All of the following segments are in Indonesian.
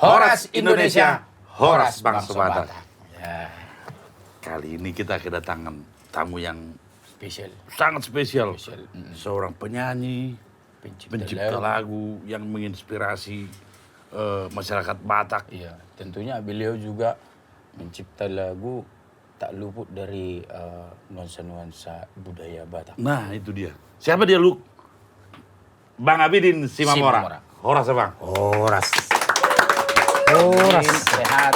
Horas Indonesia, Horas Bangsa Batak. Ya, Kali ini kita kedatangan tamu yang spesial. sangat spesial. Spesial. Seorang penyanyi, pencipta lagu yang menginspirasi masyarakat Batak. Iya, tentunya beliau juga mencipta lagu tak luput dari nuansa-nuansa budaya Batak. Nah, itu dia. Siapa dia, Lu? Bang Abidin Simamora. Simamora. Horas, Bang. Horas. Amin, sehat.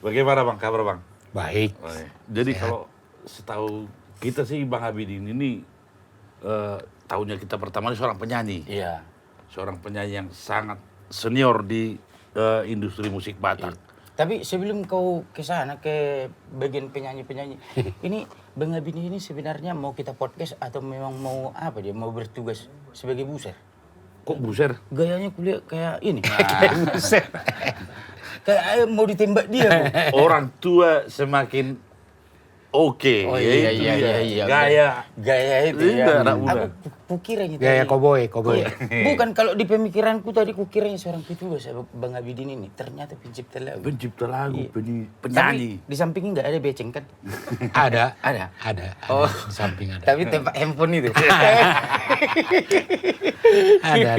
Bagaimana, Bang? Kabar, Bang? Baik. Jadi kalau setahu kita sih Bang Abidin ini tahunnya kita pertama ini seorang penyanyi. Iya. Seorang penyanyi yang sangat senior di industri musik Batak. Tapi sebelum kau ke sana, ke bagian penyanyi-penyanyi, ini Bang Abidin ini sebenarnya mau kita podcast atau memang mau apa dia? Mau bertugas sebagai buser? Kok buser? Gayanya kuliah kayak ini. Buser. Kayak mau ditembak dia. Bu. Orang tua semakin oke. Oh ya itu iya, dia. iya. Gaya itu Iya, ya. anak muda. Aku kukiranya Gaya tadi. koboi. Iya. Bukan kalau di pemikiranku tadi kukiranya seorang petugas Bang Abidin ini. Ternyata pencipta lagu. Pencipta lagu, Iya. penyanyi. Tapi di sampingnya nggak ada beceng kan? Ada. Ada. Ada. Oh. Di samping ada. Tapi tempat handphone itu. Ada.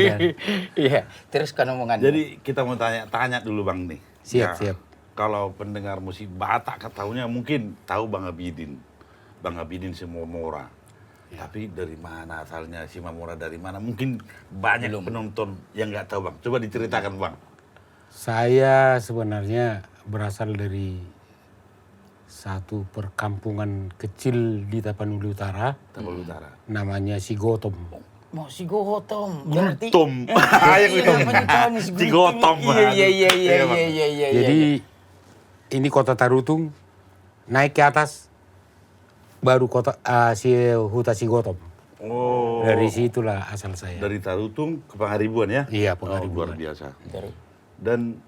Iya. Terus kan omongan. Jadi kita mau tanya dulu Bang nih. Siap. Kalau pendengar musik Batak tahunya mungkin tahu Bang Abidin. Bang Abidin Simamora. Tapi dari mana asalnya Simamora dari mana? Mungkin banyak penonton yang nggak tahu Bang. Coba diceritakan Bang. Saya sebenarnya berasal dari satu perkampungan kecil di Tapanuli Utara. Tapanuli Utara. Namanya Sigotom. Mau si Gotom. Berarti. Tom. Si Gotom. Iya. Jadi ini kota Tarutung, naik ke atas baru kota Huta Sigotom. Oh. Dari situlah asal saya. Dari Tarutung ke Pangaribuan ya? Iya, Oh, luar Pangaribuan. biasa. Dari. Dan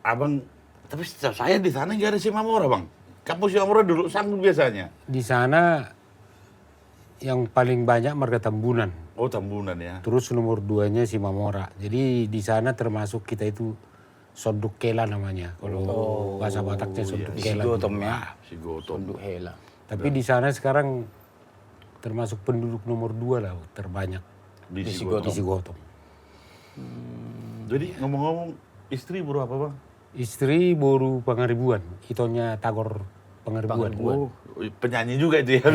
Abang, tapi setahu saya di sana nggak ada Simamora Bang. Kampus Simamora dulu sanggup biasanya. Di sana yang paling banyak Marga Tambunan. Oh, Tambunan ya. Terus nomor 2-nya Simamora. Jadi di sana termasuk kita itu Sonduk Kela namanya. Kalau bahasa Bataknya Sonduk Si Kela. Gotom ya. Si Gotom. Tunduk hela. Tapi di sana sekarang termasuk penduduk nomor 2 lah terbanyak Di Si Sigotom. di Sigotom. Jadi ngomong-ngomong, istri baru apa Bang? Istri baru Pangaribuan. Itonya Tagor Pangaribuan. Oh, penyanyi juga itu ya.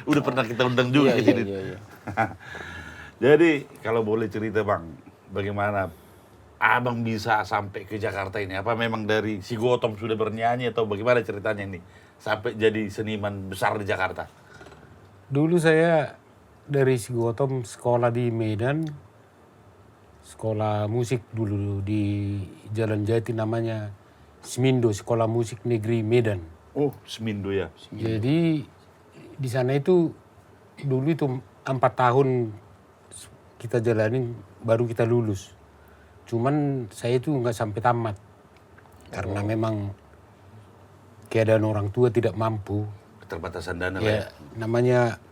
Udah pernah kita undang juga ke sini. Iya. Jadi kalau boleh cerita Bang, bagaimana Abang bisa sampai ke Jakarta ini? Apa memang dari Sigotom sudah bernyanyi atau bagaimana ceritanya ini? Sampai jadi seniman besar di Jakarta? Dulu saya dari Sigotom sekolah di Medan. Sekolah musik dulu di Jalan Jati namanya Smindo, Sekolah Musik Negeri Medan. Oh, Semindo ya. Jadi di sana itu dulu itu 4 tahun kita jalanin baru kita lulus. Cuman saya itu nggak sampai tamat karena memang keadaan orang tua tidak mampu. Keterbatasan dana lah ya. Ya namanya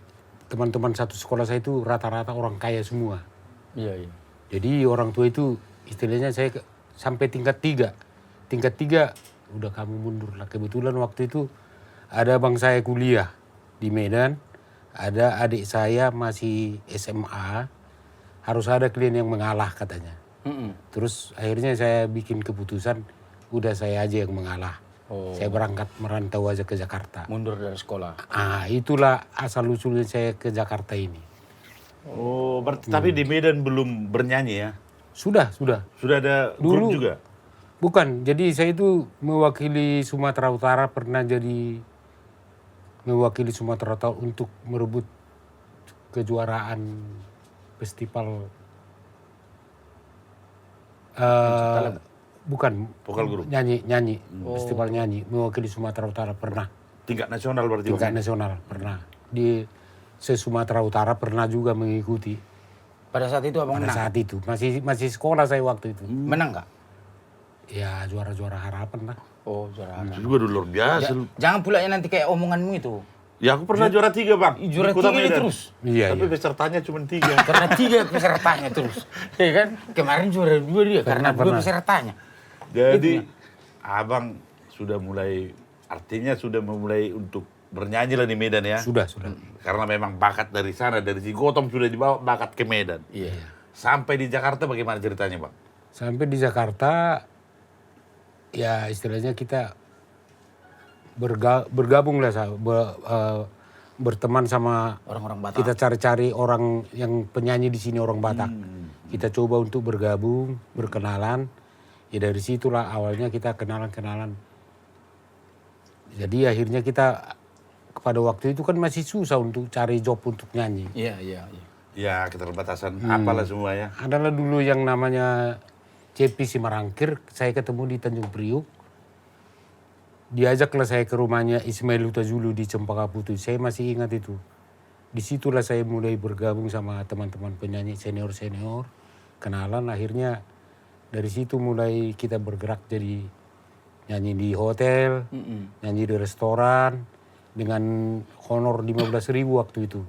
teman-teman satu sekolah saya itu rata-rata orang kaya semua. Iya. Jadi orang tua itu istilahnya saya sampai tingkat 3. Tingkat 3 udah kamu mundur lah. Kebetulan waktu itu ada abang saya kuliah di Medan. Ada adik saya masih SMA. Harus ada klien yang mengalah katanya. Terus akhirnya saya bikin keputusan udah saya aja yang mengalah. Saya berangkat merantau aja ke Jakarta. Mundur dari sekolah. Itulah asal usulnya saya ke Jakarta ini. Oh, berarti tapi di Medan belum bernyanyi ya? Sudah. Sudah ada grup juga? Bukan, jadi saya itu mewakili Sumatera Utara, pernah jadi mewakili Sumatera Utara untuk merebut kejuaraan festival. Bukan, Vokal grup? nyanyi, festival nyanyi, mewakili Sumatera Utara pernah. Tingkat nasional berarti? Tingkat Bang? nasional pernah. Di se-Sumatera Utara pernah juga mengikuti. Pada saat itu abang Pada menang. saat itu, masih sekolah saya waktu itu. Menang nggak? Ya juara-juara harapan lah. Oh, juara. Itu juga udah luar biasa. Jangan pula ya nanti kayak omonganmu itu. Ya aku pernah juara 3 bang. Juara di Kota 3 Medan. terus. Iya, Tapi iya. pesertanya cuma 3. Karena 3 pesertanya terus. Ya kan? Kemarin juara 2 dia karena 2 Pernah. pesertanya. Jadi abang sudah mulai, artinya sudah memulai untuk bernyanyi lah di Medan ya. Sudah. Karena memang bakat dari sana, dari si Gotong sudah dibawa bakat ke Medan. Iya. Sampai di Jakarta bagaimana ceritanya bang? Sampai di Jakarta, ya istilahnya kita bergabung lah, berteman sama Orang-orang Batak. kita cari-cari orang yang penyanyi di sini orang Batak. Kita coba untuk bergabung, berkenalan. Ya dari situlah awalnya kita kenalan. Jadi akhirnya kita pada waktu itu kan masih susah untuk cari job untuk nyanyi. Iya. Ya keterbatasan apalah semua ya. Adalah dulu yang namanya CP Simarangkir, saya ketemu di Tanjung Priuk. Diajaklah saya ke rumahnya Ismail Hutazulu di Cempaka Putih. Saya masih ingat itu. Disitulah saya mulai bergabung sama teman-teman penyanyi senior-senior. Kenalan, akhirnya dari situ mulai kita bergerak jadi nyanyi di hotel, nyanyi di restoran, dengan honor 15.000 waktu itu.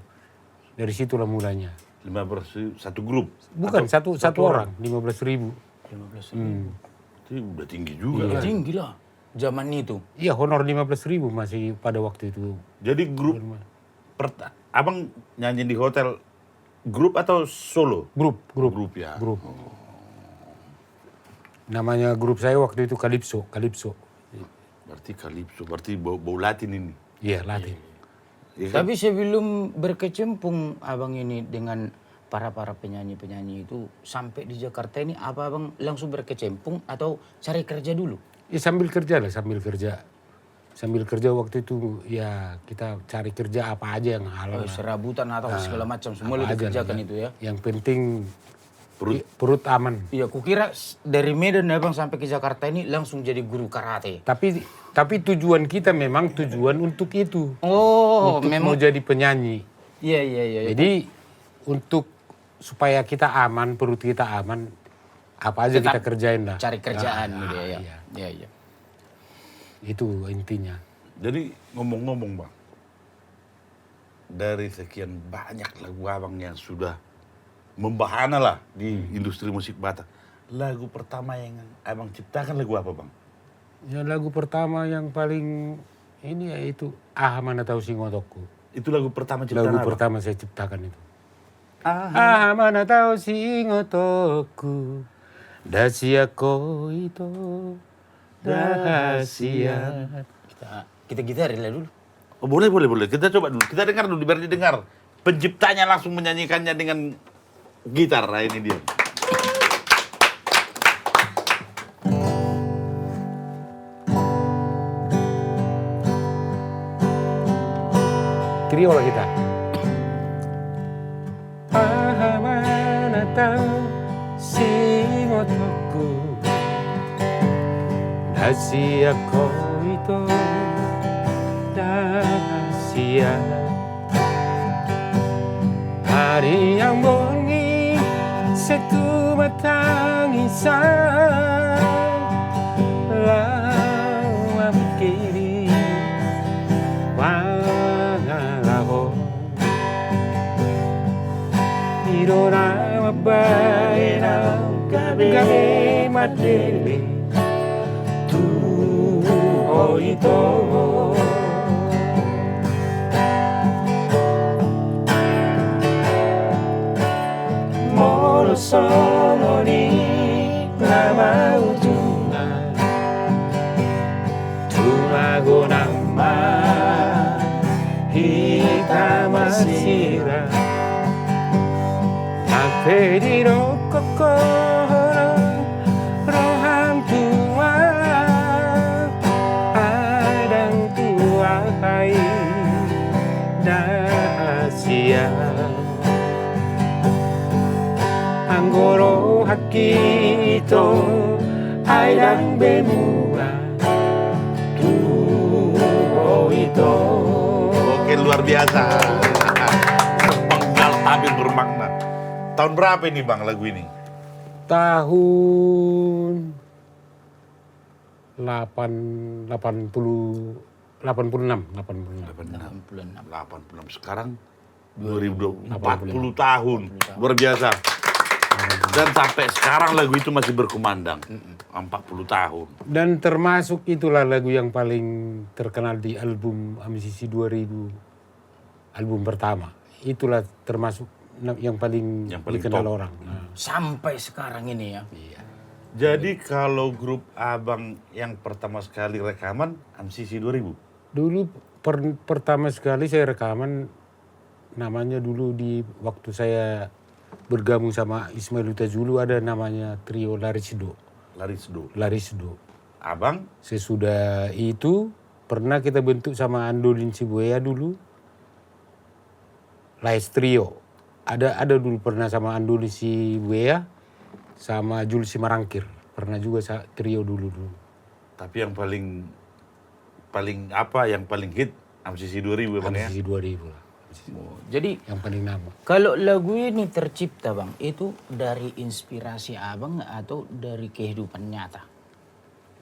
Dari situlah mulanya. 15 satu grup. Bukan, Atau satu orang, 15.000. 15.000. Itu udah tinggi juga. Iya. Kan? Tinggi lah. Zaman itu. Iya, honor 15.000 masih pada waktu itu. Jadi grup, abang nyanyi di hotel, grup atau solo? Grup. Grup ya. Grup. Namanya grup saya waktu itu Calypso. Berarti Calypso, berarti bau Latin ini. Iya, Latin. Iya kan? Tapi sebelum berkecimpung abang ini dengan para penyanyi itu sampai di Jakarta ini, apa abang langsung berkecimpung atau cari kerja dulu? Ya sambil kerja waktu itu ya kita cari kerja apa aja yang halal. Serabutan atau segala macam semua lu Apa aja dikerjakan lah, itu ya. Yang penting Perut. perut aman. Iya, kukira dari Medan abang sampai ke Jakarta ini langsung jadi guru karate. Tapi tujuan kita memang tujuan untuk itu. Oh, Untuk memang. mau jadi penyanyi. Iya. Jadi untuk supaya kita aman, perut kita aman, apa aja Tetap kita kerjain lah. Cari kerjaan gitu ya. Iya. Iya. Itu intinya. Jadi ngomong-ngomong bang, dari sekian banyak lagu abang yang sudah membahana lah di industri musik Batak, lagu pertama yang abang ciptakan lagu apa bang? Ya lagu pertama yang paling ini yaitu Mana Tahu Singotokku. Itu lagu pertama ciptaan Lagu abang? pertama saya ciptakan itu. Mana tahu Singotokku, dasia ko ito, rahasia. Kita gitarin lah dulu. Oh, boleh. Kita coba dulu. Kita dengar dulu, biar didengar. Penciptanya langsung menyanyikannya dengan gitar. Nah, ini dia. Trio lah kita. Mana tahu Singotokku, dasia ko ito, rahasia. Hari yang bongi satu batang insan, lama kini wangalaho, irona mabay na gabi madili, tuho ito. Sono ni namautungan, tumago naman hita masira, napediro kokoro rohang tua, adang tua hai dahasia. Anggoro hakito ay dan bemuga tuho ito. Oke, luar biasa. Penggal tapi bermakna. Tahun berapa ini bang lagu ini? Tahun 80 86. 86. Sekarang 2020, 40 tahun. Luar biasa. Dan sampai sekarang lagu itu masih berkumandang. 40 tahun. Dan termasuk itulah lagu yang paling terkenal di album MCC 2000, album pertama. Itulah termasuk yang paling dikenal top. orang. Sampai sekarang ini ya. Iya. Jadi kalau grup Abang yang pertama sekali rekaman MCC 2000? Dulu pertama sekali saya rekaman, namanya dulu di waktu saya bergabung sama Ismail Huta Zulu, ada namanya trio Larisdo. Abang? Sesudah itu pernah kita bentuk sama Andolin Sibuaya dulu, Lais Trio. Ada dulu pernah sama Andolin Sibuaya sama Jul Simarangkir. Pernah juga trio dulu. Tapi yang paling hit MCC 2000 Bang ya? MCC 2000 lah. Jadi Yang paling nama. kalau lagu ini tercipta Bang, itu dari inspirasi Abang atau dari kehidupan nyata?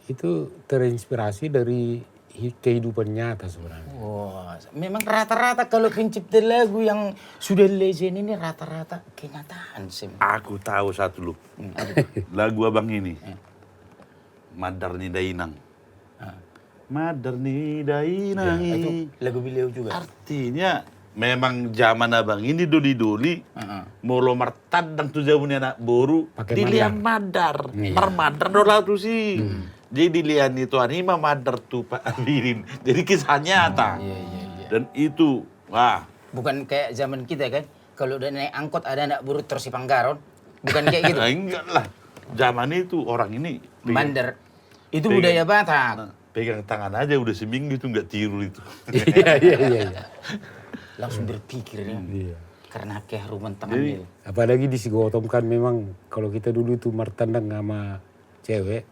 Itu terinspirasi dari kehidupan nyata sebenarnya. Wah, memang rata-rata kalau pencipta lagu yang sudah legend ini rata-rata kenyataan sih. Aku tahu satu lu. Lagu Abang ini. Madar ni Dainang. Madar ni Dainang. Ya, itu lagu beliau juga. Artinya memang zaman Abang ini doli-doli mau lomar tadang tu jauhnya anak boru Pakai dilian madar. Madar dola tu sih. Jadi dilian itu anima madar tu Pak Abirin. Jadi kisah nyata. Iya. Dan itu wah, Bukan kayak zaman kita kan, kalau udah naik angkot ada anak burut terus si Panggaron. Bukan kayak gitu. enggak lah. Zaman itu orang ini Bandar. Itu pegang- budaya Batak. pegang tangan aja udah seminggu itu nggak tiru itu. Iya. Langsung berpikir ya. Iya. Karena keharuman tangannya. Apalagi di Sigotom kan memang kalau kita dulu tuh martandang sama cewek,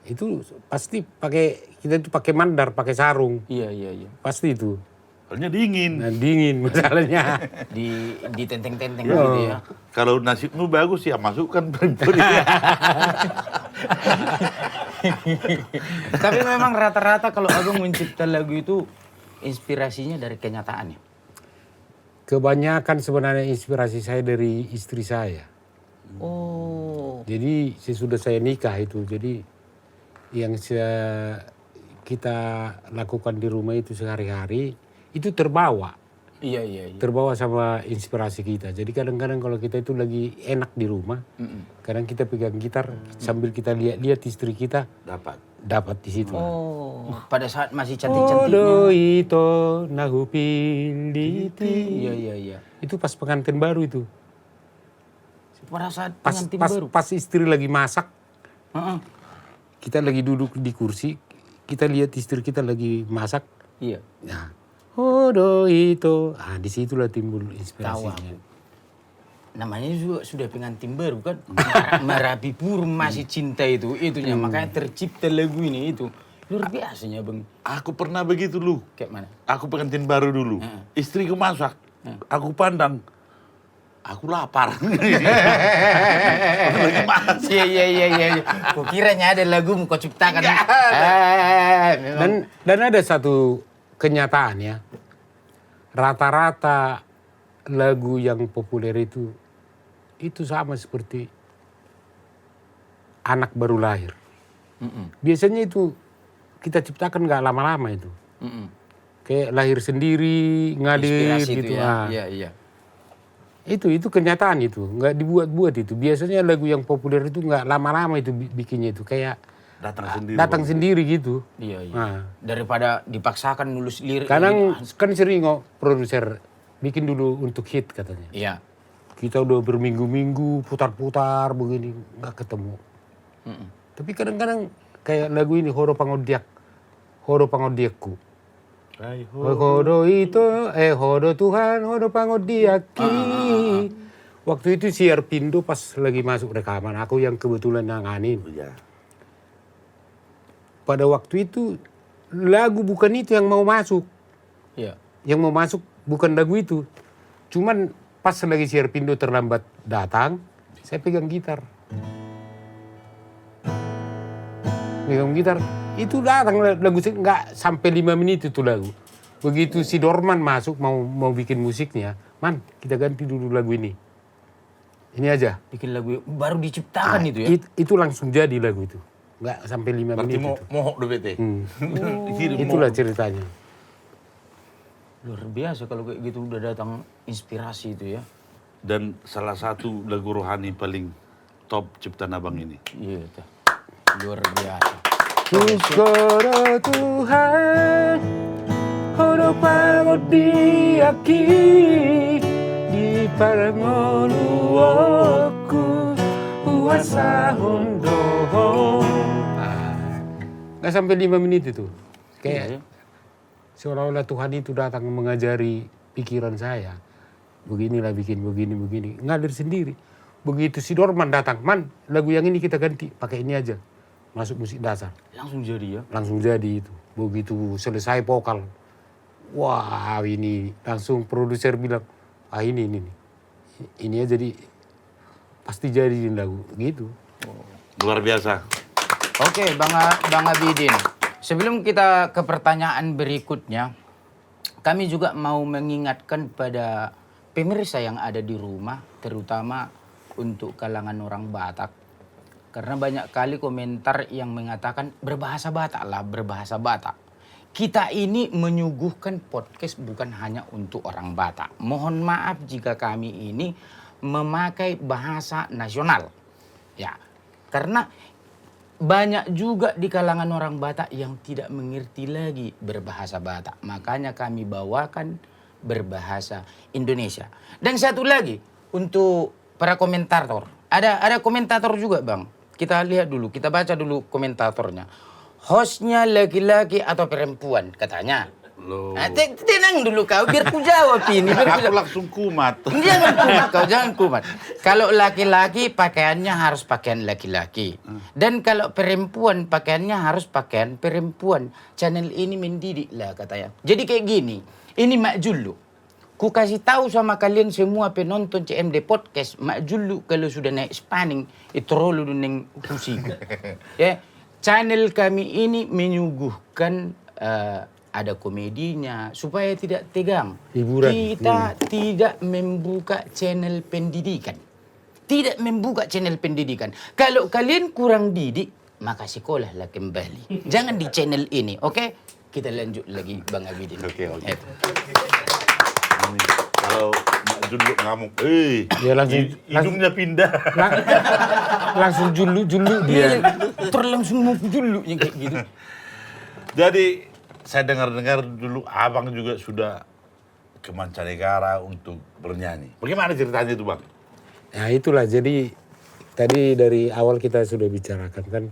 itu pasti kita tuh pakai mandar, pakai sarung, Iya. pasti itu. Soalnya dingin. Nah, dingin masalahnya. Di tenteng-tenteng Ya. gitu ya. Kalau nasibmu bagus ya masukkan perempuan. Tapi memang rata-rata kalau Abang mencipta lagu itu inspirasinya dari kenyataannya. Kebanyakan sebenarnya inspirasi saya dari istri saya. Oh. Jadi sesudah saya nikah itu, jadi yang kita lakukan di rumah itu sehari-hari itu terbawa Iya. terbawa sama inspirasi kita. Jadi kadang-kadang kalau kita itu lagi enak di rumah, kadang kita pegang gitar sambil kita lihat istri kita dapat di situ. Oh, pada saat masih cantik-cantiknya. Odo ito nahupiliti. Iya. Itu pas pengantin baru itu. Pada saat pengantin baru. Pas istri lagi masak, Heeh. kita lagi duduk di kursi, kita lihat istri kita lagi masak. Iya. Nah, odo ito. Ah, disitulah timbul Tahu inspirasinya. aku. Namanya juga sudah pengantin baru kan. Merapi pur masih cinta itunya. Makanya tercipta lagu ini itu. Luar biasanya Bang. Aku pernah begitu lu. Kayak mana? Aku pengantin baru dulu. Istriku masak. Aku pandang. Aku lapar. Lagi masak. Iya. Kukiranya ada lagu kau ciptakan. Memang. Dan ada satu kenyataan ya. Rata-rata lagu yang populer itu sama seperti anak baru lahir. Biasanya itu kita ciptakan nggak lama-lama itu. Kayak lahir sendiri, ngadir Inspirasi gitu. itu ya. Ah. Iya. Itu kenyataan itu, nggak dibuat-buat itu. Biasanya lagu yang populer itu nggak lama-lama itu bikinnya itu, kayak datang sendiri gitu. Iya. Nah. Daripada dipaksakan nulis lirik. Kadang kan sering kok produser bikin dulu untuk hit katanya. Iya. Kita udah berminggu-minggu putar-putar begini nggak ketemu. Tapi kadang-kadang kayak lagu ini Horo Pangodiakku. Horo itu Horo Tuhan, Horo Pangodiaki. Waktu itu siar Pindo pas lagi masuk rekaman, aku yang kebetulan nanganin. Iya. Pada waktu itu lagu bukan itu yang mau masuk. Iya. Yang mau masuk bukan lagu itu. Cuman pas lagi siar Pindo terlambat datang, saya pegang gitar. Pegang gitar, Itu datang lagu nggak sampai 5 menit itu lagu. Begitu si Dorman masuk mau bikin musiknya, Man kita ganti dulu lagu ini. Ini aja. Bikin lagu baru diciptakan itu ya. Itu langsung jadi lagu itu. Nggak sampai 5 Berarti menit itu. mohok DBT. Itulah ceritanya. Luar biasa kalau kayak gitu udah datang inspirasi itu ya. Dan salah satu lagu rohani paling top ciptaan abang ini. Iya, tuh. Luar biasa. Syukur Tuhan, hono pagod di aki di parangoluoku uasa hondo. Nggak sampai 5 menit itu. Kayak seolah-olah Tuhan itu datang mengajari pikiran saya. Beginilah bikin begini. Ngalir sendiri. Begitu si Dorman datang, Man lagu yang ini kita ganti, pakai ini aja. Masuk musik dasar. Langsung jadi ya. Langsung jadi itu. Begitu selesai vokal. Wah ini langsung produser bilang, ini aja jadi pasti jadi lagu gitu. Luar biasa. Oke, Bang Abidin. Sebelum kita ke pertanyaan berikutnya, kami juga mau mengingatkan pada pemirsa yang ada di rumah, terutama untuk kalangan orang Batak. Karena banyak kali komentar yang mengatakan berbahasa Batak. Kita ini menyuguhkan podcast bukan hanya untuk orang Batak. Mohon maaf jika kami ini memakai bahasa nasional. Ya, karena banyak juga di kalangan orang Batak yang tidak mengerti lagi berbahasa Batak. Makanya kami bawakan berbahasa Indonesia. Dan satu lagi untuk para komentator. Ada komentator juga, Bang. Kita lihat dulu, kita baca dulu komentatornya. Hostnya laki-laki atau perempuan katanya. Loh. Tenang dulu kau, biar ku jawab ini. Aku langsung kumat. Jangan kumat. Kalau laki-laki pakaiannya harus pakaian laki-laki. Dan kalau perempuan pakaiannya harus pakaian perempuan. Channel ini mendidik lah katanya. Jadi kayak gini, ini Mak Jullu. Ku kasih tahu sama kalian semua penonton CMD Podcast, Mak Jullu kalau sudah naik spanning, itu rolu neng husiku. Ya, channel kami ini menyuguhkan ada komedinya supaya tidak tegang. Hiburan. Kita tidak membuka channel pendidikan. Tidak membuka channel pendidikan. Kalau kalian kurang didik, maka sekolahlah kembali. Jangan di channel ini, oke? Kita lanjut lagi, Bang Abidin. Oke. Kalau Mak Jullu ngamuk, Ya langsung hidungnya pindah. langsung julu dia. Terlangsung mau Jullu yang kayak gitu. Jadi saya dengar-dengar dulu abang juga sudah ke mancanegara untuk bernyanyi. Bagaimana ceritanya itu, Bang? Nah itulah, jadi tadi dari awal kita sudah bicarakan kan.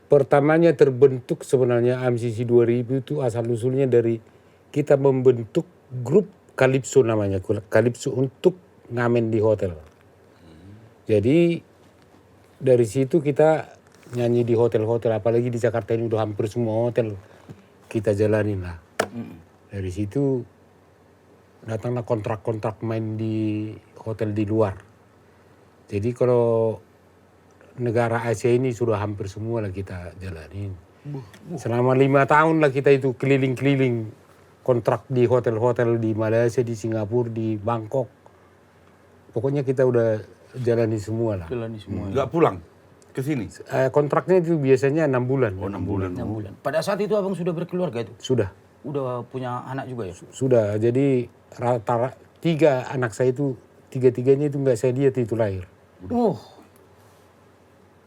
Pertamanya terbentuk sebenarnya MCC 2000 itu asal-usulnya dari kita membentuk grup Calypso namanya. Calypso untuk ngamen di hotel. Jadi dari situ kita nyanyi di hotel-hotel, apalagi di Jakarta ini udah hampir semua hotel kita jalanin lah. Dari situ datanglah kontrak-kontrak main di hotel di luar. Jadi kalau negara Asia ini sudah hampir semua lah kita jalanin. Selama 5 tahun lah kita itu keliling-keliling kontrak di hotel-hotel di Malaysia, di Singapura, di Bangkok. Pokoknya kita udah jalani semua lah. Jalani semua. Nggak pulang ke sini? Kontraknya itu biasanya 6 bulan. Oh, 6 bulan. 6 bulan. Pada saat itu abang sudah berkeluarga itu? Sudah. Udah punya anak juga ya? Sudah. Jadi rata 3 anak saya itu, 3-3-nya itu nggak saya lihat itu lahir.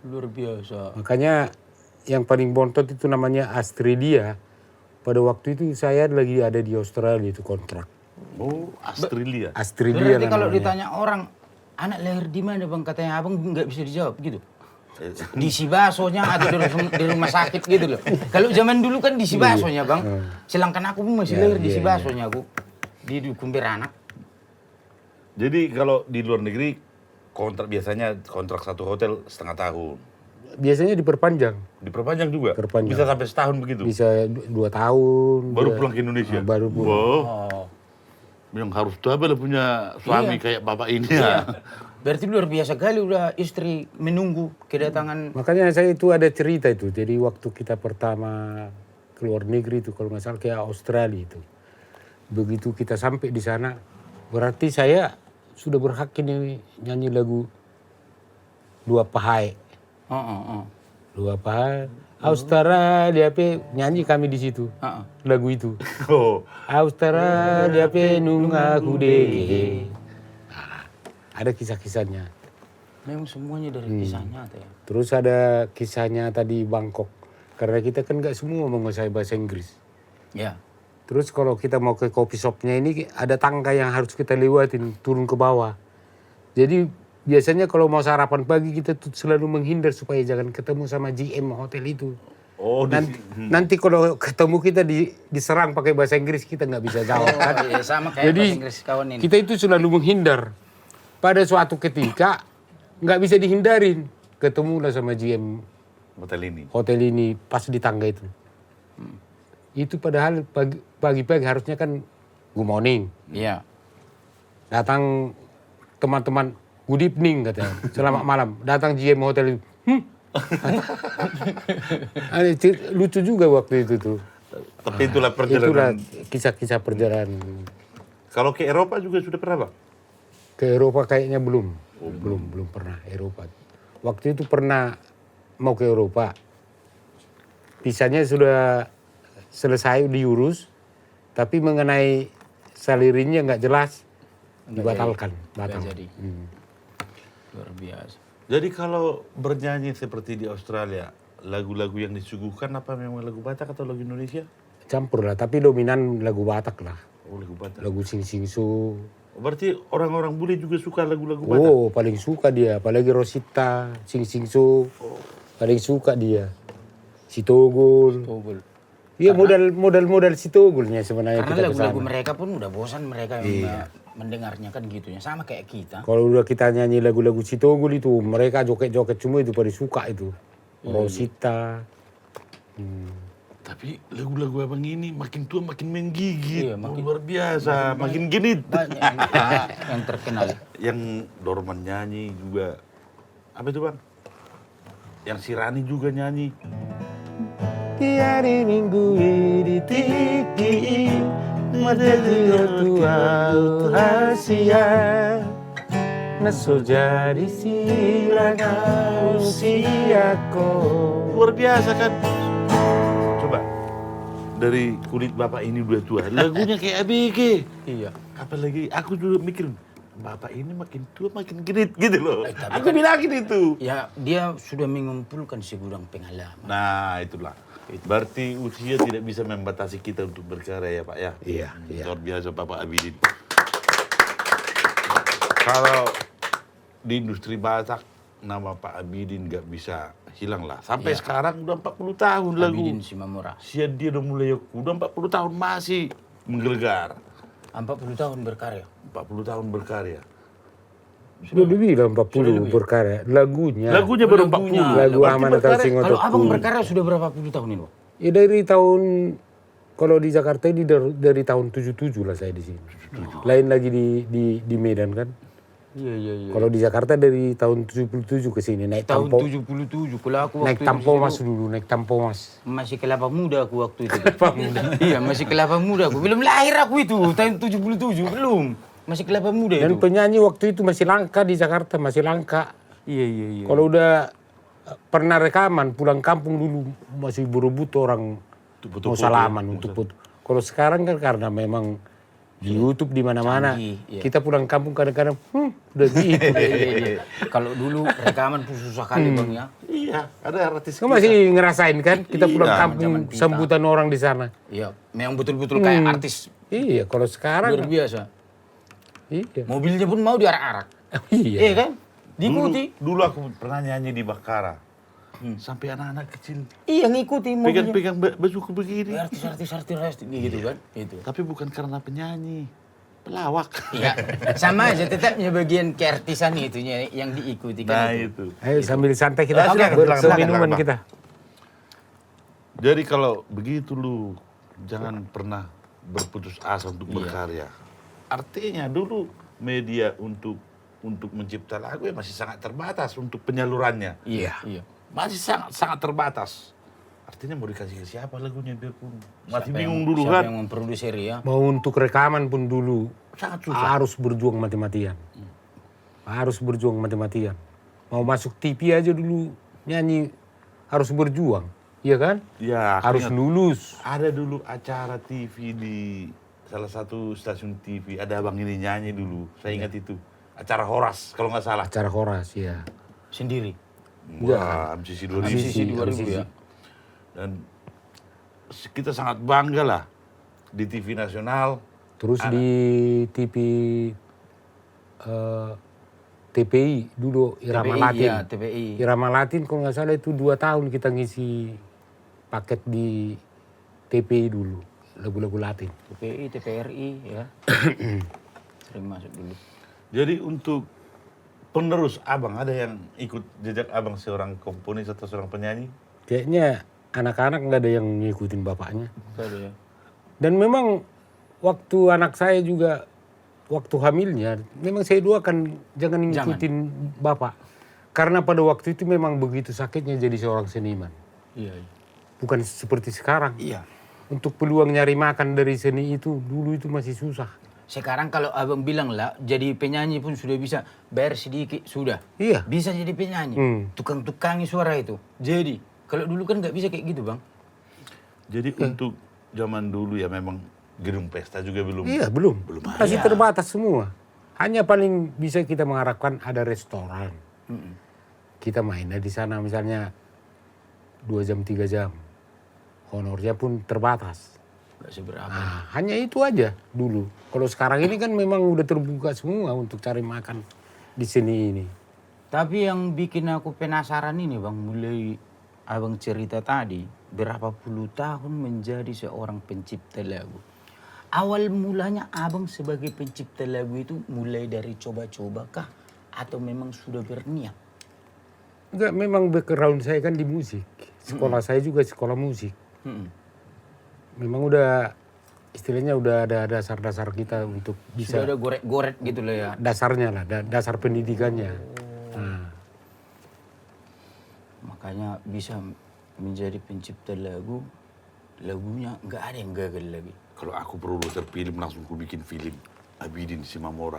Luar biasa. Makanya yang paling bontot itu namanya Australia. Pada waktu itu saya lagi ada di Australia itu kontrak. Oh, Australia. Australia Berarti kalau namanya. ditanya orang, anak lahir di mana bang? Katanya abang nggak bisa dijawab gitu. Di Sibasonya atau di rumah sakit gitu loh. Kalau zaman dulu kan di Sibasonya bang. Sedangkan aku masih lahir di Sibasonya aku. Di Dukun Beranak. Jadi kalau di luar negeri kontrak biasanya kontrak satu hotel setengah tahun. Biasanya diperpanjang. Diperpanjang juga? Perpanjang. Bisa sampai setahun begitu? Bisa 2 tahun. Baru dia- pulang ke Indonesia? Baru pulang. Wow. Yang harus double punya suami kayak bapak ini ya. Berarti luar biasa kali udah istri menunggu kedatangan. Makanya saya itu ada cerita itu. Jadi waktu kita pertama ke luar negeri itu kalau nggak salah ke Australia itu. Begitu kita sampai di sana, berarti saya sudah berhak ini nyanyi lagu Dua Pahai. Dua Pahai. Australia pe nyanyi kami di situ. Lagu itu. Oh, Australia pe nungaku dege. Ada kisah-kisahnya. Memang semuanya dari kisah nyata ya. Terus ada kisahnya tadi Bangkok. Karena kita kan nggak semua menguasai bahasa Inggris. Ya. Terus kalau kita mau ke coffee shopnya ini ada tangga yang harus kita lewatin turun ke bawah. Jadi biasanya kalau mau sarapan pagi kita tuh selalu menghindar supaya jangan ketemu sama GM hotel itu. oh, Nanti kalau ketemu kita diserang pakai bahasa Inggris kita nggak bisa jawab kan. Iya, sama kayak Jadi bahasa Inggris kawan ini. kita itu selalu menghindar. Pada suatu ketika nggak bisa dihindarin, ketemulah sama GM hotel ini. pas di tangga itu. Itu padahal pagi-pagi harusnya kan good morning. Iya. Datang teman-teman good evening katanya, selamat malam. Datang GM hotel itu. Lucu juga waktu itu tuh. Tapi itulah Itulah perjalanan. kisah-kisah perjalanan. Kalau ke Eropa juga sudah pernah, Bang? Ke Eropa kayaknya belum. Belum pernah Eropa. Waktu itu pernah mau ke Eropa. Visanya sudah selesai diurus, tapi mengenai salarinya nggak jelas, dibatalkan. Batal. Jadi. Luar biasa. Jadi kalau bernyanyi seperti di Australia, lagu-lagu yang disuguhkan apa memang lagu Batak atau lagu Indonesia? Campur lah, tapi dominan lagu Batak lah. Oh, lagu Batak. Lagu Sing Su. Berarti orang-orang bule juga suka lagu-lagu Batak? Oh, paling suka dia. Apalagi Rosita, Sing Su. Paling suka dia. Si Togol. Iya, modal si Togolnya sebenarnya kita Karena kesana. lagu-lagu mereka pun udah bosan mereka mendengarnya kan gitunya. Sama kayak kita. Kalau udah kita nyanyi lagu-lagu si Togol itu, mereka joget-joget semua itu pada suka itu. Rosita. Tapi lagu-lagu abang ini makin tua makin menggigit. Iya, makin- luar biasa, makin genit. Banyak yang terkenal. Yang Dorman nyanyi juga. Apa itu, Bang? Yang si Rani juga nyanyi. Di hari Minggu di tiki menjadi tua rahasia naso jadi silaga usiaku. Luar biasa kan? Coba. Dari kulit bapak ini udah tua. Lagunya kayak ABG. Iya. Apalagi aku juga mikir, bapak ini makin tua makin genit gitu loh. Aku bilangin itu. Ya, dia sudah mengumpulkan segudang pengalaman. Nah, itulah. Berarti usia tidak bisa membatasi kita untuk berkarya ya, Pak ya. Iya, iya. Luar biasa Bapak Abidin. Kalau di industri Batak nama Pak Abidin nggak bisa hilang lah. Sampai sekarang udah 40 tahun lagu. Abidin Simamora. Dia udah mulai udah 40 tahun masih menggelegar. 40 tahun berkarya. 40 tahun berkarya. Sudah dibilang 40 berkarya. Lagunya Baru 40. Lagunya. lagu Berarti Ahmad berkarya. Singoto. Kalau abang berkarya sudah berapa puluh tahun ini, Bang? Ya dari tahun, kalau di Jakarta ini dari tahun 77 lah saya di sini. Lain lagi di Medan kan. Iya. Kalau di Jakarta dari tahun 77 ke sini naik Tahun tampo. 77. Kalau aku Naik waktu tampo itu mas dulu, naik tampo mas. masih kelapa muda aku waktu itu. Iya, masih kelapa muda aku. Belum lahir aku itu, tahun 77 belum. Masih kelapa muda Dan itu. penyanyi waktu itu masih langka di Jakarta, masih langka. Iya. Kalau udah pernah rekaman pulang kampung dulu masih berebut orang Foto-foto mau salaman untuk foto. Kalau sekarang kan karena memang di YouTube di mana-mana, Canggih, iya. kita pulang kampung kadang-kadang udah gitu. Iya. Kalau dulu rekaman pun susah kali, Bang ya. Iya, ada artis. Kau masih ngerasain kan kita pulang Iya, kampung zaman kita. sambutan orang di sana. Iya, memang betul-betul kayak artis Iya, kalau luar sekarang biasa. iya. Mobilnya pun mau diarak-arak. Iya. Iya kan? Diikuti. Dulu aku pernah nyanyi di Bakara. Sampai anak-anak kecil Iya, ngikuti mobilnya. pegang-pegang bajuku begini. Artis gitu kan? Itu. Tapi bukan karena penyanyi, pelawak. Iya, sama aja tetapnya bagian keartisan itunya yang diikuti Nah kan itu. itu. Ayo sambil santai kita Silakan, berminuman silakan. kita. Jadi kalau begitu lu jangan pernah berputus asa untuk berkarya. Artinya dulu media untuk untuk mencipta lagu ya masih sangat terbatas untuk penyalurannya. Iya. Masih sangat terbatas. Artinya mau dikasih ke siapa lagunya biarpun masih Siapa bingung yang- dulu siapa kan. yang memproduser ya? Mau untuk rekaman pun dulu Sangat susah. harus berjuang mati-matian. Harus berjuang mati-matian. Mau masuk TV aja dulu nyanyi harus berjuang, iya kan? Ya, aku Harus ingat. lulus. Ada dulu acara TV di salah satu stasiun TV. Ada abang ini nyanyi dulu. Saya ingat itu. Acara Horas kalau nggak salah. Acara Horas ya. Sendiri. Wah, MCC 2000. MCC 2000 ya. Dan kita sangat bangga lah di TV nasional. Terus di TV TPI dulu Irama TPI, Latin. ya, TPI. Irama Latin kalau nggak salah itu 2 tahun kita ngisi paket di TPI dulu lagu-lagu Latin. TPI, TPRI ya. Sering masuk dulu. Jadi untuk penerus abang, ada yang ikut jejak abang seorang komponis atau seorang penyanyi? Kayaknya anak-anak nggak ada yang ngikutin bapaknya. Betul ya. Dan memang waktu anak saya juga waktu hamilnya, memang saya doakan jangan ngikutin bapak. Karena pada waktu itu memang begitu sakitnya jadi seorang seniman. Iya. Bukan seperti sekarang. Iya. Untuk peluang nyari makan dari seni itu dulu itu masih susah. Sekarang kalau abang bilang lah, jadi penyanyi pun sudah bisa bayar sedikit sudah. Iya. Bisa jadi penyanyi. Tukang-tukangi suara itu. Jadi kalau dulu kan nggak bisa kayak gitu bang. Jadi untuk zaman dulu ya memang gedung pesta juga belum. Iya belum. Masih terbatas semua. Hanya paling bisa kita mengharapkan ada restoran. Kita mainnya di sana misalnya 2 jam 3 jam. Honornya pun terbatas. Nggak seberapa. Nah, hanya itu aja dulu. Kalau sekarang ini kan memang udah terbuka semua untuk cari makan di sini ini. Tapi yang bikin aku penasaran ini bang, mulai abang cerita tadi, berapa puluh tahun menjadi seorang pencipta lagu. Awal mulanya abang sebagai pencipta lagu itu mulai dari coba-coba kah? Atau memang sudah berniat? Enggak, memang background saya kan di musik. Sekolah saya juga sekolah musik. Memang udah istilahnya udah ada dasar-dasar kita untuk bisa. Sudah ada goret-goret gitu lah ya. Dasarnya lah, dasar pendidikannya. Nah, Makanya bisa menjadi pencipta lagu, lagunya nggak ada yang gagal lagi. Kalau aku produser film langsung aku bikin film Abidin Simamora.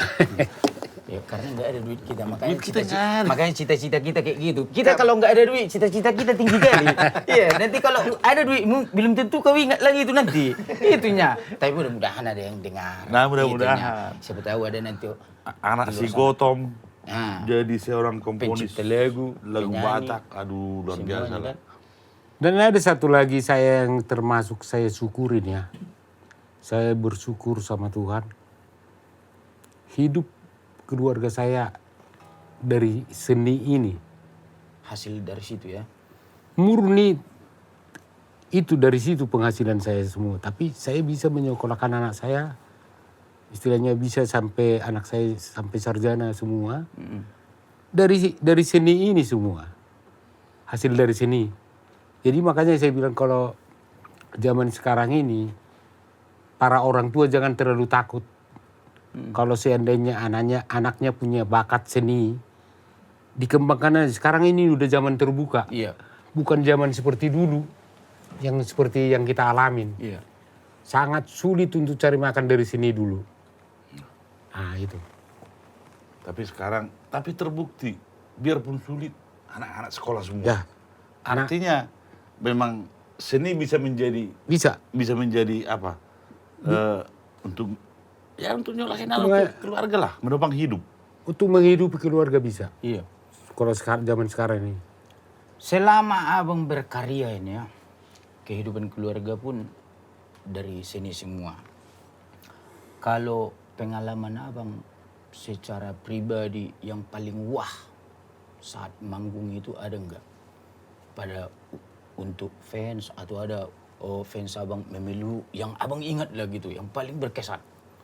Ya karena nggak ada duit kita, Duit kita nggak ada. makanya cita-cita kita kayak gitu. Kita kalau nggak ada duit, cita-cita kita tinggi kali. Iya, nanti kalau ada duitmu belum tentu kau ingat lagi itu nanti. Itunya. Tapi mudah-mudahan ada yang dengar. Nah, mudah-mudahan. Itunya. Siapa tahu ada nanti. Anak si Gotom Nah, jadi seorang komponis pencipta lagu, lagu penyanyi. Batak. Aduh, luar Semuanya biasa lah. kan. dan ada satu lagi saya yang termasuk saya syukurin ya. Saya bersyukur sama Tuhan. Hidup keluarga saya dari seni ini Hasil dari situ ya. murni itu dari situ penghasilan saya semua. Tapi saya bisa menyekolahkan anak saya, istilahnya bisa sampai anak saya sampai sarjana semua dari seni ini semua, hasil dari seni. Jadi makanya saya bilang kalau zaman sekarang ini para orang tua jangan terlalu takut. Kalau seandainya anaknya punya bakat seni, dikembangkan aja. Sekarang ini udah zaman terbuka. Iya. Bukan zaman seperti dulu, yang seperti yang kita alamin. Iya. Sangat sulit untuk cari makan dari sini dulu. Nah itu. Tapi sekarang, tapi terbukti, biarpun sulit, anak-anak sekolah semua. Ya. Artinya memang seni bisa menjadi apa? Untuk nyolahin anak keluarga lah, menopang hidup. Untuk menghidupi keluarga bisa. Iya. Kalau zaman sekarang ini. Selama abang berkarya ini ya, kehidupan keluarga pun dari seni semua. Kalau pengalaman abang secara pribadi yang paling wah saat manggung itu ada nggak? Untuk fans atau ada fans abang memilu yang abang ingat lah gitu, yang paling berkesan?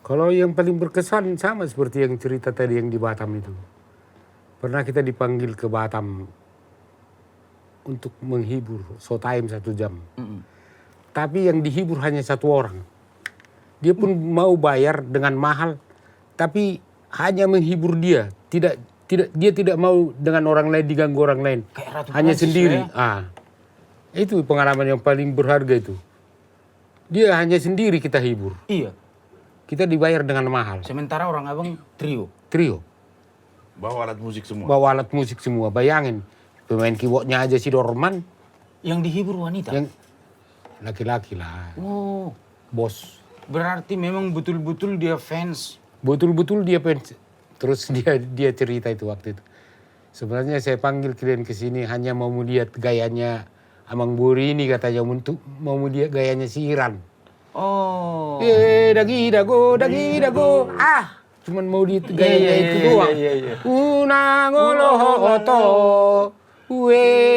Kalau yang paling berkesan sama seperti yang cerita tadi yang di Batam itu. Pernah kita dipanggil ke Batam untuk menghibur, show time 1 jam. Tapi yang dihibur hanya 1 orang. Dia pun mau bayar dengan mahal, tapi hanya menghibur dia, dia tidak mau dengan orang lain, diganggu orang lain. Kayak Ratu Hanya Prancis sendiri. ya. Itu pengalaman yang paling berharga itu. Dia hanya sendiri kita hibur. Iya. Kita dibayar dengan mahal. Sementara orang abang trio. Trio. Bawa alat musik semua. Bawa alat musik semua. Bayangin. Pemain keyboardnya aja si Dorman. Yang dihibur wanita. Yang laki-laki lah. Oh, Bos. berarti memang betul-betul dia fans. Betul-betul dia terus dia cerita itu waktu itu. Sebenarnya saya panggil kalian ke sini hanya mau melihat gayanya Amang Buri ini, katanya untuk mau melihat gayanya si Iran. Oh. Dagi dago. Cuman mau di gaya itu doang. Unangolohoto.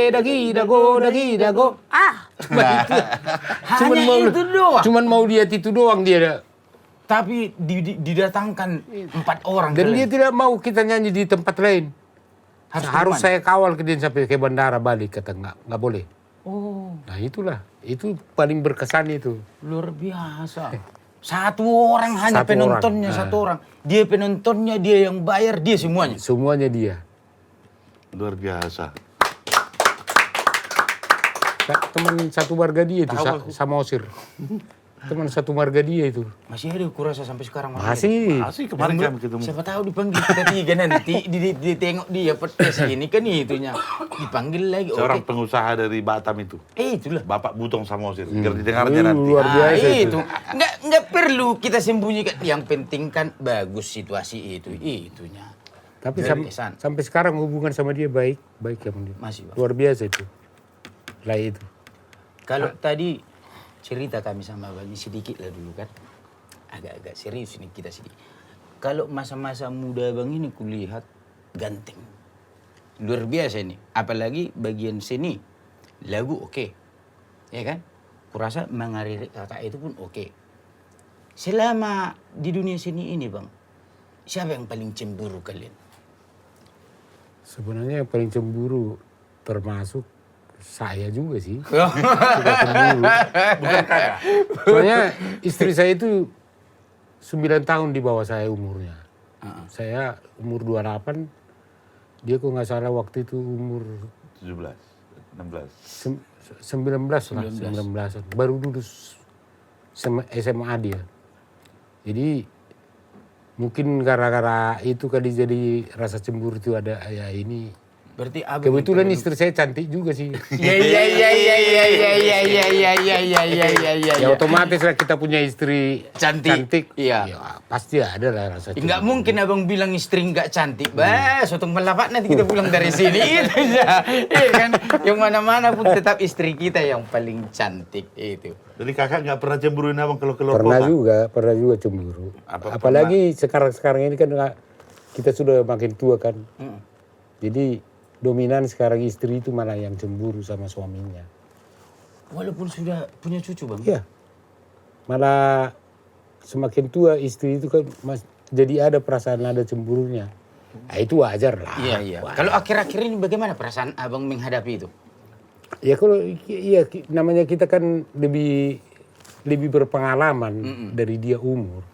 Dagi dago. Cuma itu. Hanya itu doang. Cuman mau lihat itu doang dia. Tapi didatangkan 4 orang. Dan kalian. dia tidak mau kita nyanyi di tempat lain. Harus saya kawal ke dia sampai ke bandara balik, kata nggak boleh. Oh, Nah itulah, itu paling berkesan itu. luar biasa. Satu orang hanya Satu penontonnya, orang. satu orang. Dia penontonnya, dia yang bayar, dia semuanya. Semuanya dia. Luar biasa. Teman satu warga dia itu, Tahu aku. Samosir. Teman satu warga dia itu. Masih ada kurasa sampai sekarang. Masih. Asik kemarin kami ketemu. Siapa tahu dipanggil kita 3 nanti, ditengok dia podcast ini kan itunya. Dipanggil lagi. Seorang Oke. pengusaha dari Batam itu. Itulah. Bapak Butong Samosir. Biar didengarnya nanti. Luar biasa itu. Itu. Nggak perlu kita sembunyikan. Yang penting kan bagus situasi itu. Itunya. Tapi Berkesan. sampai sekarang hubungan sama dia baik ya dia. Masih, Bang. Luar biasa itu. Lah itu. Kalau tadi cerita kami sama Bang sedikit lah dulu kan. Agak-agak serius ini kita sedikit. Kalau masa-masa muda Bang ini kulihat ganteng. Luar biasa ini. Apalagi bagian seni. Lagu oke. Ya kan? Kurasa mengarir kakak itu pun oke. Selama di dunia seni ini Bang, siapa yang paling cemburu kalian? Sebenarnya yang paling cemburu termasuk saya juga sih. Suka cemburu. Bukan kakak. Soalnya istri saya itu 9 tahun di bawah saya umurnya. Saya umur 28, dia kok nggak salah waktu itu umur 17, 16. 19 lah, 19. Baru lulus SMA dia. Jadi mungkin gara-gara itu kali jadi rasa cemburu itu ada ya ini. Berarti abang Kebetulan istri saya cantik juga sih. Ya. Ya otomatis lah kita punya istri Cantik. Iya. Ya, pasti ada lah rasa Enggak mungkin abang bilang istri enggak cantik. Bah, sotong melapar nanti kita pulang dari sini. Itu aja. Iya kan? Yang mana-mana pun tetap istri kita yang paling cantik itu. Jadi kakak nggak pernah cemburuin abang kalau keluar Pernah kota? juga cemburu. Apa Apalagi sekarang ini kan kita sudah makin tua kan. Jadi dominan sekarang istri itu malah yang cemburu sama suaminya. Walaupun sudah punya cucu bang. Iya. Malah semakin tua istri itu kan jadi ada perasaan ada cemburunya. Nah, itu wajar lah. Iya. Kalau akhir-akhir ini bagaimana perasaan abang menghadapi itu? Ya kalau iya namanya kita kan lebih berpengalaman dari dia umur.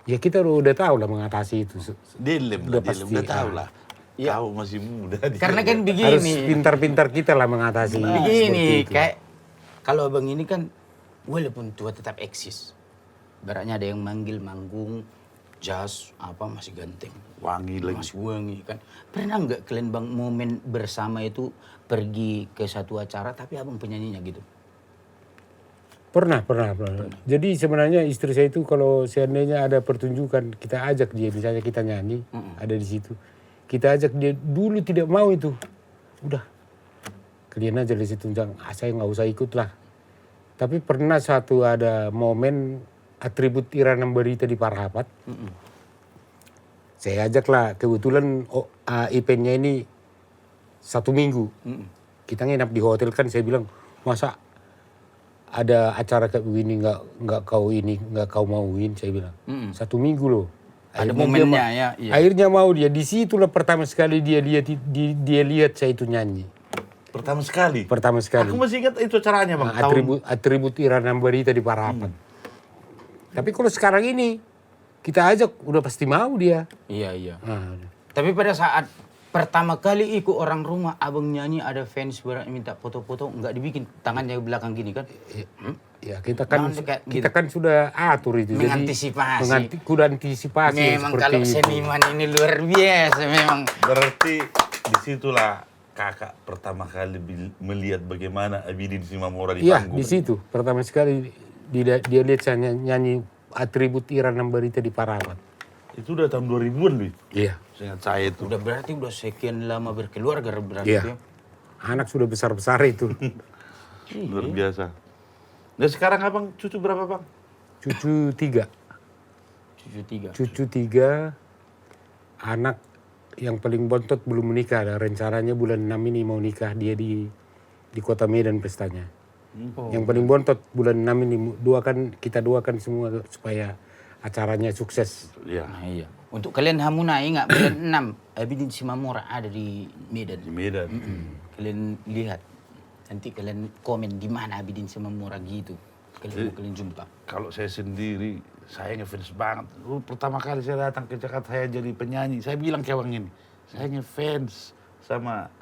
Ya kita udah tahu lah mengatasi itu. Dilem Udah lah, pasti, udah tahu lah. Iya. Tahu masih muda. dia. Karena kan Harus begini. pintar-pintar kita lah mengatasi. Begini, kayak kalau abang ini kan walaupun tua tetap eksis. Baratnya ada yang manggil manggung, jazz, apa masih ganteng. Wangi lagi. Masih wangi kan. Pernah nggak kalian bang momen bersama itu pergi ke satu acara tapi abang penyanyinya gitu? Pernah. Jadi sebenarnya istri saya itu kalau seandainya ada pertunjukan kita ajak dia, misalnya kita nyanyi ada di situ, kita ajak dia dulu tidak mau itu, udah kalian aja di situ, saya nggak usah ikut lah. Tapi pernah satu ada momen atribut Irana Barita di Parapat, saya ajak lah kebetulan eventnya ini 1 minggu, kita nginap di hotel kan, saya bilang masa ada acara kayak begini nggak kau mauin, saya bilang 1 minggu loh. Ada Akhirnya momennya ya. Iya. Akhirnya mau dia, di situlah pertama sekali dia lihat saya itu nyanyi. Pertama sekali. Aku masih ingat itu caranya bang. atribut Irana Barita di Parapat. Tapi kalau sekarang ini kita ajak udah pasti mau dia. Iya. Nah, Tapi pada saat pertama kali ikut orang rumah, abang nyanyi ada fans minta foto-foto, nggak dibikin tangannya belakang gini kan? Ya kita kan Nah, kayak kita kan sudah atur itu. Mengantisipasi. Kuda antisipasi Memang seperti kalau itu. seniman ini luar biasa memang. Berarti disitulah kakak pertama kali melihat bagaimana Abidin Simamora di Iya, panggung. di situ pertama sekali dia lihat saya nyanyi atribut Iran Ambarita di Parawat. Itu udah tahun 2000-an, Luis. Iya. Seingat saya itu. Udah berarti udah sekian lama berkeluarga berarti. Iya. Ya. Anak sudah besar-besar itu. Luar biasa. Nah sekarang abang cucu berapa, Bang? Cucu 3. Cucu 3. Anak yang paling bontot belum menikah. Ada rencananya bulan 6 ini mau nikah. Dia di kota Medan pestanya. Yang paling bontot bulan 6 ini kita doakan semua supaya acaranya sukses. Iya. Nah, iya. Untuk kalian Hamuna ingat bulan 6 Abidin Simamora ada di Medan. Di Medan. Kalian lihat. Nanti kalian komen di mana Abidin Simamora gitu. Kalian jumpa. Kalau saya sendiri, saya ngefans banget. Pertama kali saya datang ke Jakarta, saya jadi penyanyi. Saya bilang ke abang ini, saya ngefans sama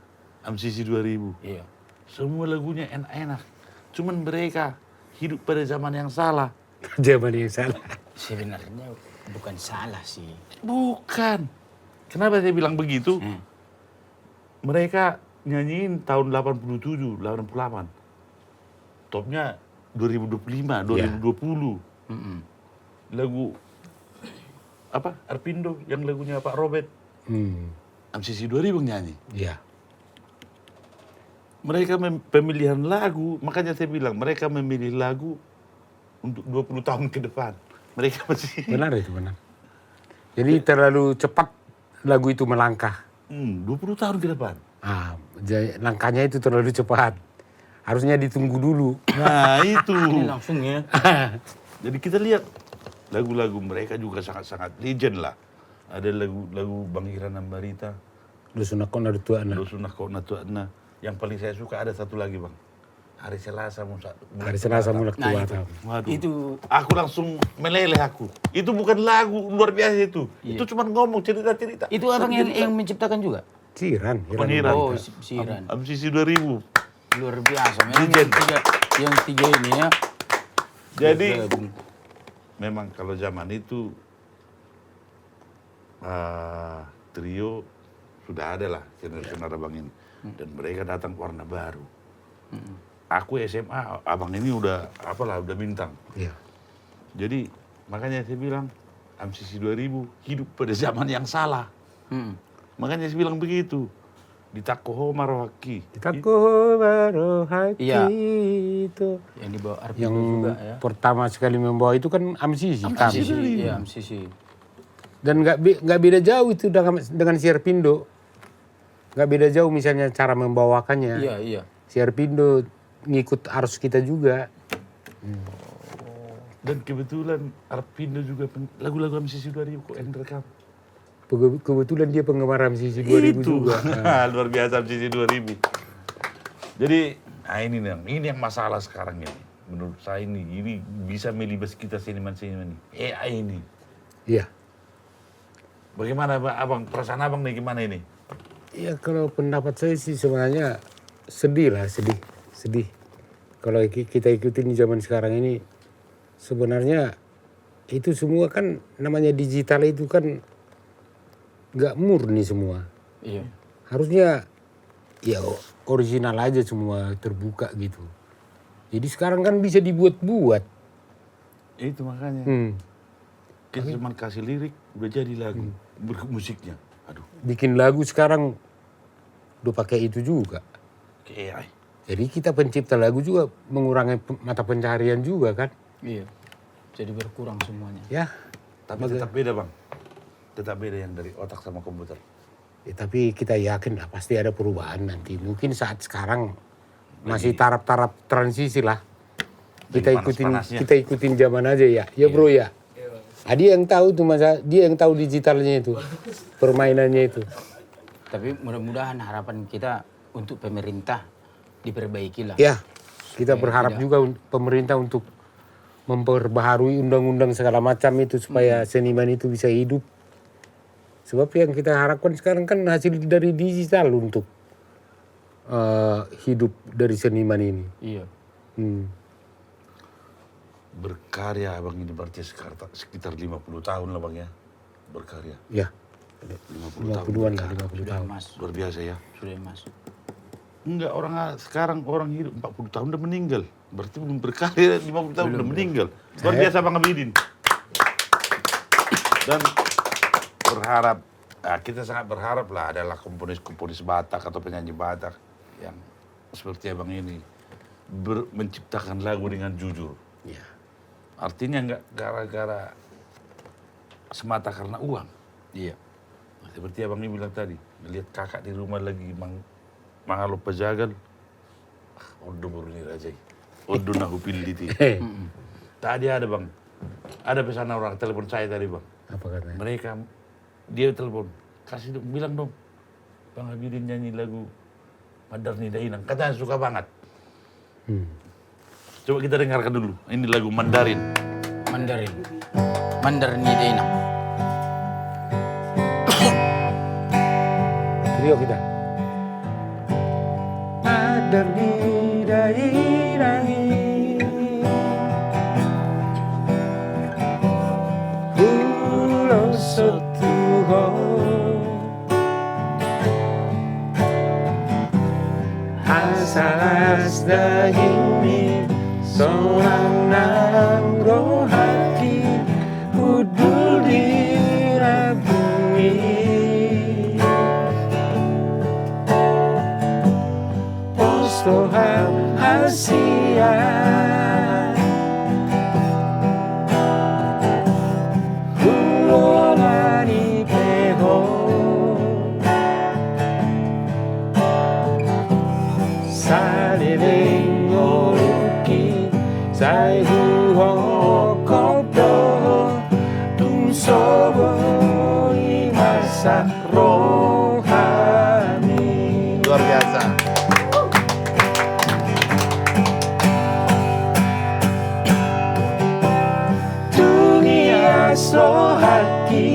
MCC 2000. Iya. Semua lagunya enak-enak. Cuman mereka hidup pada zaman yang salah. Zaman yang salah. Sebenarnya bukan salah sih. Bukan. Kenapa saya bilang begitu? Mereka nyanyiin tahun 87, 88. Topnya 2025, 2020. Lagu apa? Arpindo yang lagunya Pak Robert. MCC 2000 nyanyi. Iya. Mereka pemilihan lagu, makanya saya bilang mereka memilih lagu untuk 20 tahun ke depan. Mereka masih Benar itu, benar. Jadi terlalu cepat lagu itu melangkah. 20 tahun ke depan. Langkahnya itu terlalu cepat. Harusnya ditunggu dulu. Nah, itu. Ini langsung ya. Jadi kita lihat lagu-lagu mereka juga sangat-sangat legend lah. Ada lagu Bang Iran Ambarita, Dusunakon ada tuana. Dusunah Kona Tuana. Yang paling saya suka ada satu lagi, Bang. Hari Selasa Hari Selasa mulak Nah, tua itu. tahu. Waduh. Itu Aku langsung meleleh aku. Itu bukan lagu luar biasa itu. Itu cuma ngomong cerita-cerita. itu abang yang menciptakan juga. Ciran. Bang Iran. Oh, Siran. MCC 2000. Luar biasa. Memang yang tiga ini ya. Jadi memang kalau zaman itu trio sudah ada lah senior abang ini. Dan mereka datang warna baru. Aku SMA, abang ini udah bintang. Iya. Jadi makanya saya bilang MCC 2000 hidup pada zaman yang salah. Makanya saya bilang begitu. Di Takoho Marohaki. Tako baru hati Iya. itu. Yang dibawa Arpindo Yang juga ya. pertama sekali membawa itu kan MCC. kami. Iya, MCC. Dan nggak beda jauh itu dengan si Arpindo. Nggak beda jauh misalnya cara membawakannya. Iya, iya. Si Arpindo ngikut arus kita juga. Dan kebetulan Arpindo juga lagu-lagu MCC 2000 kok yang rekam. Kebetulan dia penggemar MCC 2000 Itu. juga. Luar biasa MCC 2000. Jadi, ini yang masalah sekarang ini. Menurut saya ini bisa melibas kita seniman-seniman ini. AI ini. Iya. Bagaimana abang, perasaan abang nih gimana ini? Ya kalau pendapat saya sih sebenarnya sedih. Kalau kita ikutin zaman sekarang ini, sebenarnya itu semua kan namanya digital itu kan nggak murni semua. Iya. Harusnya ya original aja semua terbuka gitu. Jadi sekarang kan bisa dibuat-buat. Itu makanya. Kita cuma kasih lirik, udah jadi lagu. Musiknya. Aduh, Bikin lagu sekarang udah pakai itu juga. ke AI. Jadi kita pencipta lagu juga mengurangi mata pencaharian juga kan. Iya. Jadi berkurang semuanya. Ya. Tapi tetap beda, Bang. Tetap beda yang dari otak sama komputer. Ya, tapi kita yakin lah pasti ada perubahan nanti. Mungkin saat sekarang masih taraf-taraf transisi lah. Kita ikutin zaman aja ya. Ya bro ya. Dia yang tahu tuh dia yang tahu digitalnya itu. Permainannya itu. Tapi mudah-mudahan harapan kita untuk pemerintah diperbaiki lah. Ya. Kita berharap juga pemerintah untuk memperbaharui undang-undang segala macam itu supaya seniman itu bisa hidup Sebab yang kita harapkan sekarang kan hasil dari digital untuk hidup dari seniman ini. Iya. Berkarya Abang ini berarti sekitar 50 tahun lah Bang ya. Berkarya. Ya, 50 tahun. 50-an lah, 50 Sudah tahun. Mas. Luar biasa ya. Sudah Mas. Enggak, sekarang orang hidup 40 tahun udah meninggal. Berarti belum berkarya 50 tahun udah meninggal. Luar biasa Bang Abidin. Dan kita sangat berharap lah adalah komponis-komponis Batak atau penyanyi Batak yang seperti Abang ini menciptakan lagu dengan jujur. Ya. Artinya enggak gara-gara semata karena uang. Iya. Seperti Abang ini bilang tadi, melihat kakak di rumah lagi mangalo pajagal, odo baru ni rajai, odo nahu pilditi. Tadi ada Bang, ada pesan orang telepon saya tadi Bang. Apa katanya? Mereka, dia telepon, kasih dong, bilang dong, Bang Abidin nyanyi lagu Madar Nida Inang, katanya suka banget. Coba kita dengarkan dulu, ini lagu Mandarin. Mandarin Nidena. Trio kita. Madar Nida Inang, Pulau Setuho, Asalas daging seorang nangro hati udul dirabungi postohan hasia hulolani peho saliling oluki Sai hu kopdo tum sobo masa rohani. Luar biasa. Dunia so hati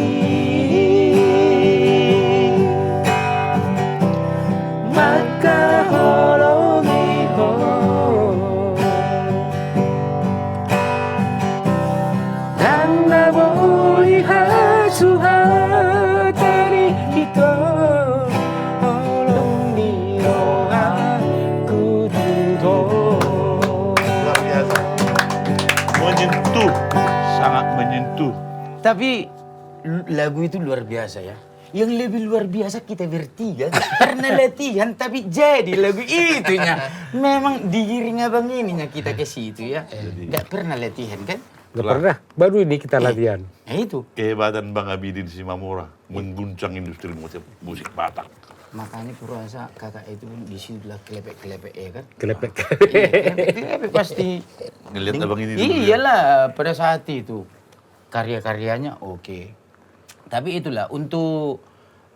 maka holongi ho Nana boleh hasuhatari hito Holong ni aku dudo. Luar biasa. Menyentuh, sangat menyentuh. Tapi lagu itu luar biasa ya. Yang lebih luar biasa kita bertiga karena latihan tapi jadi lagu itunya. Memang digiring Abang ininya kita ke situ ya. Nggak pernah latihan kan? Gak pernah, baru ini kita latihan. Nah itu. Kehebatan Bang Abidin Simamora mengguncang industri musik Batak. Makanya kurasa kakak itu pun di situ lah kelepek-kelepek ya kan? Kelepek. Iya, kelepek pasti. Ngelihat Abang ini dulu ya. Iyalah pada saat itu karya-karyanya oke. Tapi itulah untuk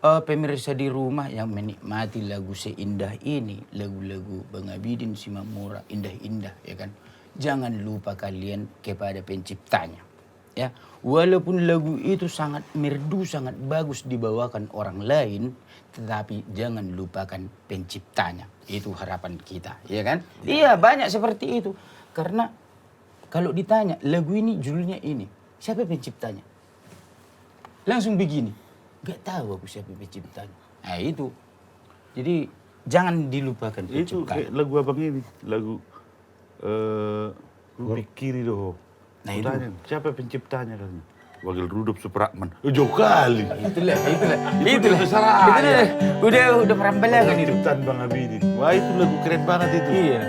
pemirsa di rumah yang menikmati lagu seindah ini, lagu-lagu Bang Abidin Simamora indah-indah ya kan. Jangan lupa kalian kepada penciptanya. Ya, walaupun lagu itu sangat merdu, sangat bagus dibawakan orang lain, tetapi jangan lupakan penciptanya. Itu harapan kita, ya kan? Iya, banyak seperti itu. Karena kalau ditanya lagu ini judulnya ini, siapa penciptanya? Langsung begini, gak tahu aku siapa penciptanya. Nah itu, jadi jangan dilupakan Itu penciptanya. kayak lagu Abang ini, lagu Pikiri doh. Nah, itu. Tanya, siapa penciptanya kan? Wakil Rudolf Supratman. Jauh kali. Itulah. Itu besar aja. Udah perambalangan itu. Penciptaan Bang Abidin. Wah itu lagu keren banget itu. Iya.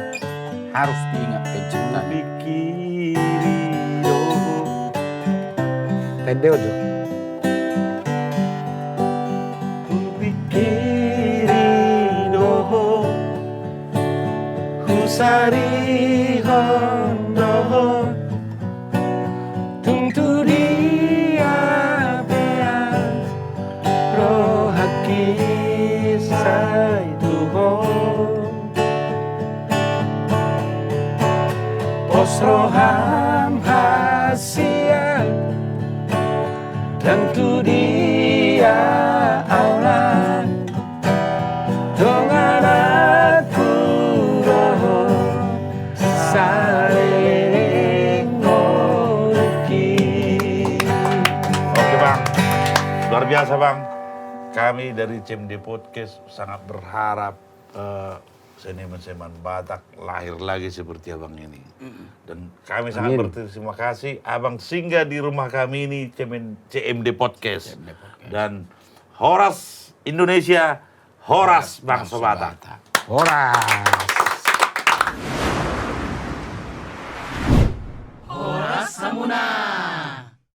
Harus diingat penciptaan. Pikiri doh. Pendek aja. Pikiri doh. Husari hondo. Tungtu dia bean rohaki sai tuho pos roham hasian dan tu dia biasa Bang, kami dari CMD Podcast sangat berharap seniman-seniman Batak lahir lagi seperti Abang ini. Dan kami sangat berterima kasih Abang singgah di rumah kami ini, CMD Podcast. Dan Horas Indonesia, Horas Bangsa Batak. Ora.